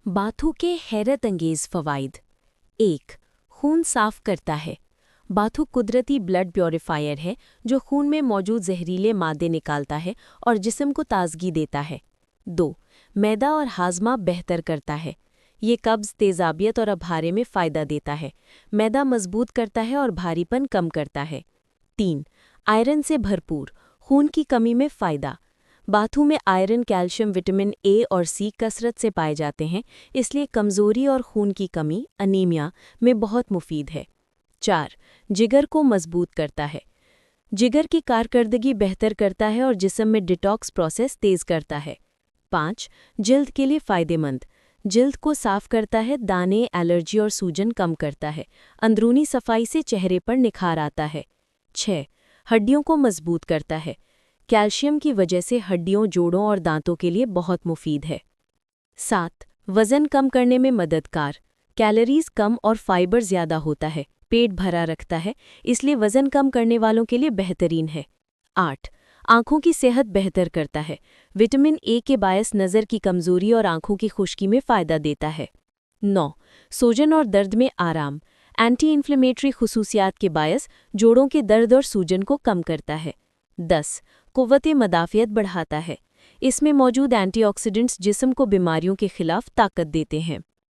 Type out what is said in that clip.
बाथू के हैरत अंगेज फ़वाइद। 1. खून साफ करता है। बाथू कुदरती ब्लड प्योरीफायर है जो खून में मौजूद जहरीले मादे निकालता है और जिस्म को ताजगी देता है। 2. मैदा और हाजमा बेहतर करता है। ये कब्ज़, तेज़ाबियत और अभारे में फ़ायदा देता है। मैदा मजबूत करता है और भारीपन कम करता है। 3. आयरन से भरपूर, खून की कमी में फ़ायदा। बाथू में आयरन, कैल्शियम, विटामिन ए और सी कसरत से पाए जाते हैं, इसलिए कमज़ोरी और खून की कमी अनीमिया में बहुत मुफीद है। 4. जिगर को मजबूत करता है। जिगर की कारकर्दगी बेहतर करता है और जिस्म में डिटॉक्स प्रोसेस तेज़ करता है। 5. जिल्द के लिए फ़ायदेमंद। जिल्द को साफ करता है, दाने, एलर्जी और सूजन कम करता है। अंदरूनी सफाई से चेहरे पर निखार आता है। 6. हड्डियों को मजबूत करता है। कैल्शियम की वजह से हड्डियों, जोड़ों और दांतों के लिए बहुत मुफीद है। 7. वज़न कम करने में मददगार। कैलोरीज कम और फाइबर ज़्यादा होता है, पेट भरा रखता है, इसलिए वज़न कम करने वालों के लिए बेहतरीन है। 8. आँखों की सेहत बेहतर करता है। विटामिन ए के बायस नज़र की कमज़ोरी और आँखों की खुश्की में फ़ायदा देता है। 9. सूजन और दर्द में आराम। एंटी इन्फ्लेमेटरी खुसूसियात के बायस जोड़ों के दर्द और सूजन को कम करता है। 10. कुव्वत मदाफ़ियत बढ़ाता है। इसमें मौजूद एंटीऑक्सीडेंट्स जिस्म को बीमारियों के खिलाफ ताकत देते हैं।